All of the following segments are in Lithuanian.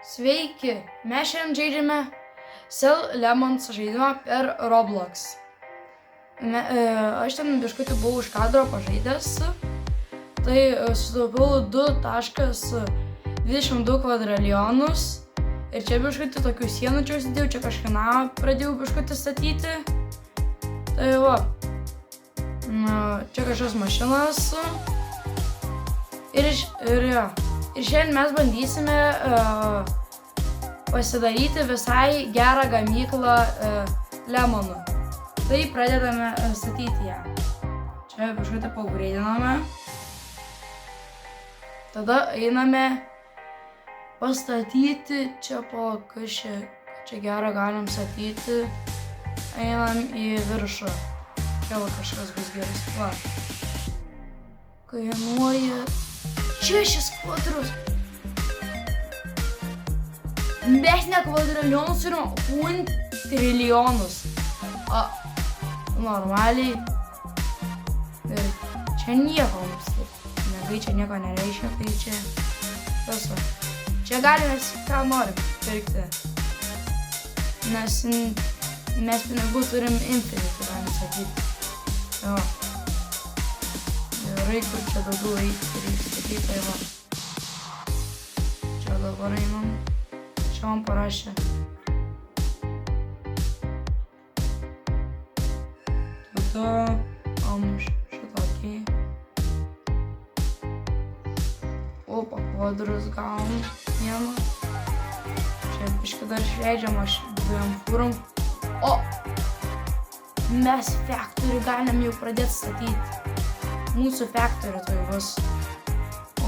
Sveiki, mes šiandien žaidžiame Cell Lemons žaidimą per Roblox. Aš ten biškutį buvau iš kadro pažaidęs, tai sutaupiau 2.22 kvadrilijonus ir čia biškutį tokių sienų čia užsidėjau, čia kažkieną pradėjau biškutį statyti. Tai va, čia kažkas mašinas ir šiandien mes bandysime pasidaryti visai gerą gamyklą lemonų. Tai pradedame statyti ją. Čia biškutį paupgreidiname. Tada einame pastatyti čia po čia gerą galim statyti. Einam į viršų. Čia va kažkas bus geras. Va. Kainuoja 6 kvadrus. Mes ne kvadrilijonus turim, trilijonus. Normaliai. Ir čia nieko mums taip. Negai čia nieko nereiškia, tai čia tas va. Čia galime ką norim pirkti. Nes mes pinigų turim infinitį, galim sakyti. Jo. Gerai, kur čia daugiau reikia statyti, tai va. Čia dabar einam. Čia man parašė. Tada šitokį. Opa, kvadrus gavom vieną. Čia biškį dar išleidžiam aš dviem fūrom. O! Mes factory galim jau pradėti statyti. Mūsų factory tai bus.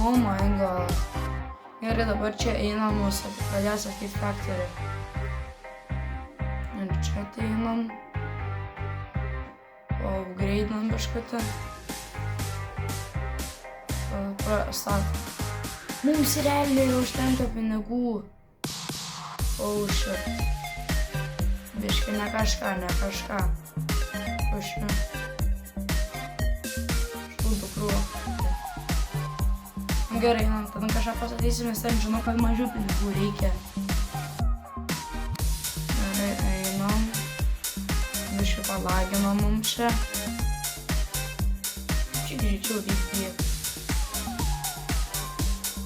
Oh my god. Gerai, dabar čia einam, pradės statyti factory. Ir čia tai einam. Upgrade'inam biškutį. Statom. Mums realiai užtenka pinigų. Oh shit. Biškį ne kažką. Puškiu. Šūdų krūvą. Gerai, tada kažką pasakysim, nes ten žinau, kad mažiau pinigų reikia. Gerai, einam. Biškį palaginam mums čia. Čia greičiau reikia.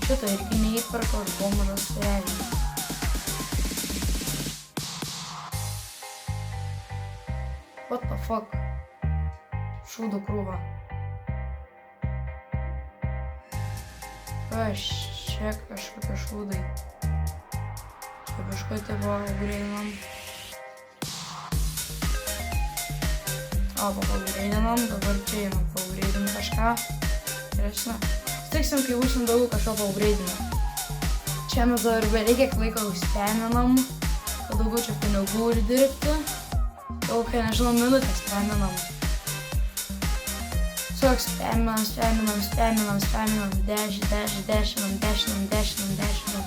Šitą irgi neįperko, aš bomžas realiai. What the fuck? Šūdų krūva. Kas čia kažkokie šūdai. Čia biškutį paupgreidinam. Paupgreidinam, dabar čia einam paupgreidinam kažką. Geresnė. Stiksim, kai būsim daugiau kažko paupgreidinam. Čia mes dabar bereikia laiko užspeminam, kad daugiau čia pinigų ir dirbti. Kokią, nežinau, minutę spaminam. Tiesiog spaminam. Dešinam.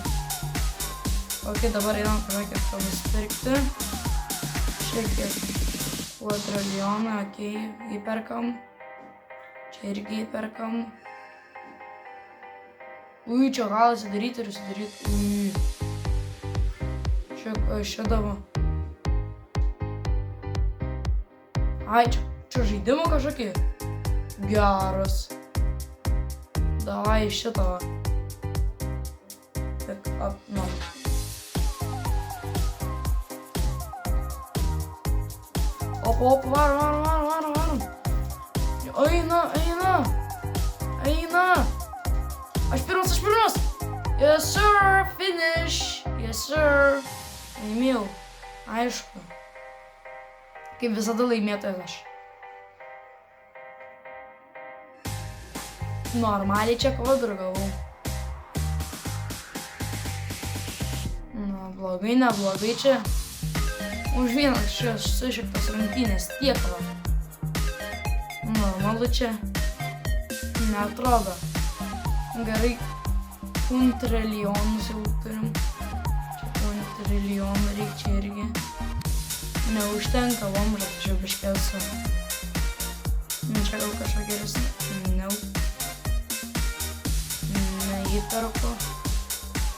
Ok, dabar einam kažkokią nusipirkti. Šiek tiek kvadrilijoną, ok, įperkam. Čia irgi įperkam. Ui, čia gal įsidaryti ir įsidaryti. Ui. Čia dabar. Ai, čia žaidimo kažkokie. Geras. Davai šitą va. Pick up, no. Op, varom. Eina. Aš pirmas. Yes, sir, finish. Yes, sir. Laimėjau. Aišku. Kaip visada laimėtojas aš. Normaliai čia kvadrų gavau. Na, neblogai čia. Už vieną sušiktas rungtynės tiek va. Normalu čia. Neatrodo. Gerai. Trilijonus jau turim. Čia trilijonų reikia čia irgi. Neužtenka bomžas, aš jau biškį esu. Čia gal kažką geresnį. Neįperku.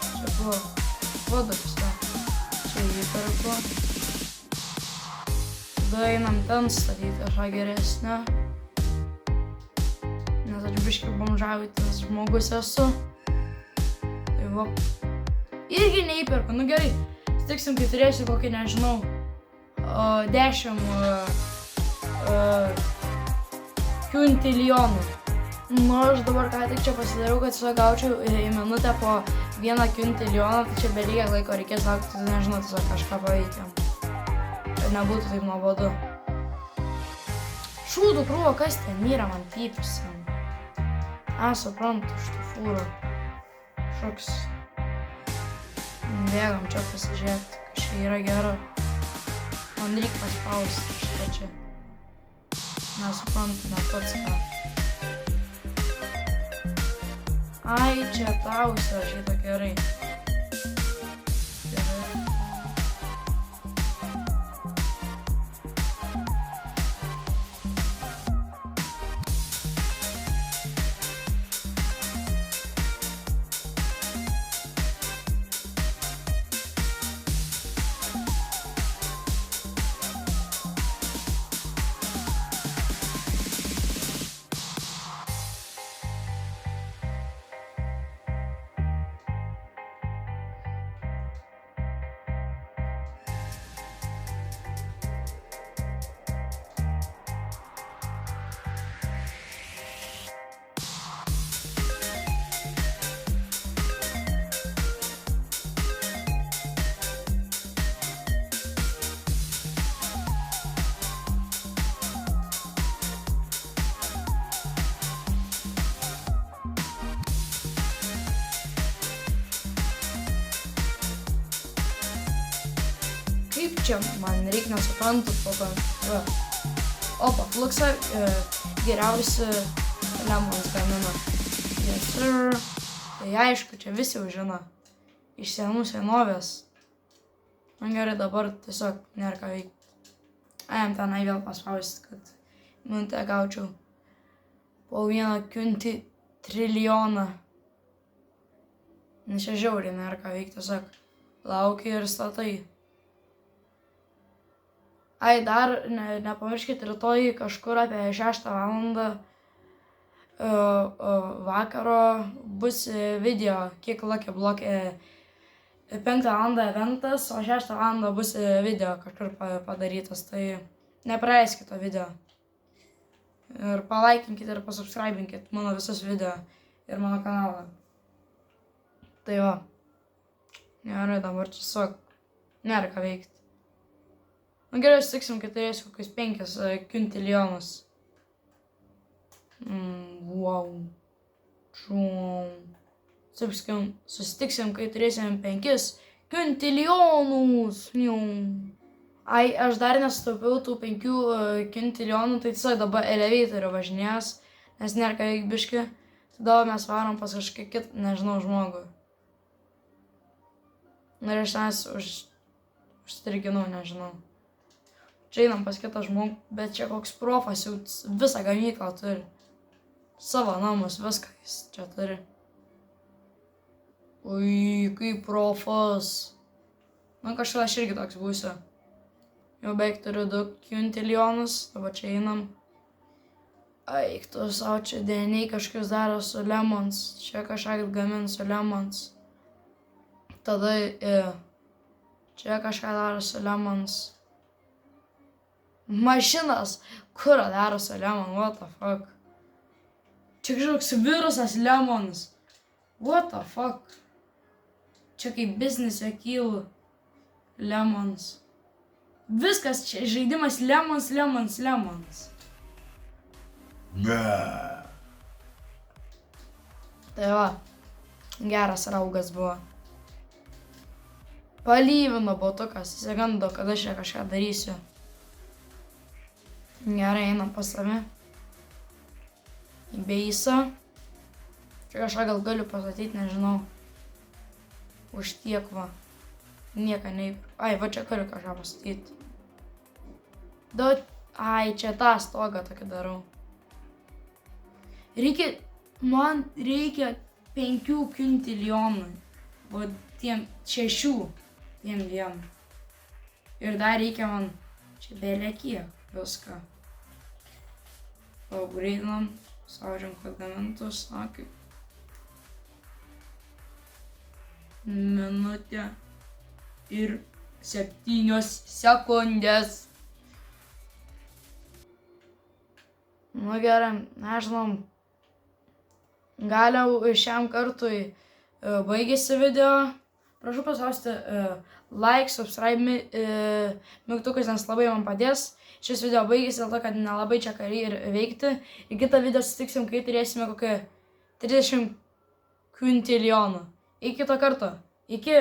Čia buvo švadas. Čia įperku. Tada einam ten statyti kažką geresnio. Nes aš biškai bomžaujantis žmogus esu. Tai va. Irgi neįperku, nu gerai. Sutiksim, kai turėsiu kokį, nežinau, 10 kvintilijonų. Nu, aš dabar ką tik čia pasidariau, kad tiesiog gaučiau į minutę po 1 kvintilijoną, tai čia belieka laiko reikės laukti, tai nežinau, tiesiog kažką paveikiam. Kad nebūtų taip nuobodu. Šūdų krūvo, kas ten yra, man typsim. Suprantu, šitų fūrų. Šoks. Bėgam čia pasižiūrėti, kažkai yra gera. Man reikia paspausti šitą čia. Nesuprantu, ne pats ką. Ai, čia tau įsirašyta gerai. Kaip čia man reikia, nesuprantu, Opa, Fluxa geriausi lemonus gamina. Yes, sir. Tai aišku, čia visi jau žino. Iš senų senovės. Man gerai, dabar tiesiog nėra ką veikti. Jam tenai vėl paspausti, kad minutę gaučiau po 1 kvintilijoną. Nes čia žiauriai nėra ką veikti, tiesiog lauki ir statai. Ai, dar nepamirškit, rytoj kažkur apie 6 valandą vakaro bus video, kiek Lucky Block 5 valandą eventas, o 6 valandą bus video kažkur padarytas, tai nepraleiskit to video. Ir palaikinkit ir pasubscribinkit mano visus video ir mano kanalą. Tai va. Gerai, dabar tiesiog nėra ką veikti. Nu gerai, sutiksim, kad turėsiu kokius 5 kvintilijonus. Wow. Susitiksim, kai turėsim 5 kvintilijonus. Ai, aš dar nesutaupiau tų 5 kvintilijonų, tai tiesiog dabar elevatorių važinės, nes nėra ką veikti biškį. Tada mes varom pas kažką kitą, nežinau, žmogų. Ir aš tenais užstriginau, nežinau. Čia einam pas kitą žmogų, bet čia koks profas jau visą gamyklą turi. Savo namus, viską jis čia turi. Ui, kaip profas. Nu, kažką aš irgi toks būsiu. Jau beveik turiu 2 kvintilijonus, dabar čia einam. Eik tu savo, čia deniai kažkas daro su lemons. Čia kažką gamin su lemons. Tada čia kažką daro su lemons. Mašinas, kurą daro su lemon, what the fuck. Čia kažkoks virusas lemons. What the fuck. Čia kaip biznisio kylu. Lemons. Viskas čia žaidimas lemons. Tai va, geras raugas buvo. Palyvino botukas, įsigando, kad aš čia kažką darysiu. Gerai, einam pas save. Į beisą. Čia kažką gal galiu pastatyti, nežinau. Už tiek va. Nieką neįpirku. Ai, va čia galiu kažką pastatyti. Ai, čia tą stogą tokį darau. Man reikia 5 kvintilijonų. tiem 6 tiem 2. Ir dar reikia man čia belė kiek viską. Pagreitinam, spaudžiam fragmentus, kaip minutė ir 7 sekundės. Nu gerai, nežinau, gal jau šiam kartui baigėsi video. Prašau paspausti like, subscribe mygtukus, nes labai man padės. Šis video baigėsi dėl to, kad nelabai čia ką ir veikti. Ir kitą video sutiksim, kai turėsime kokią 30 kvintilijonų. Iki kito karto. Iki.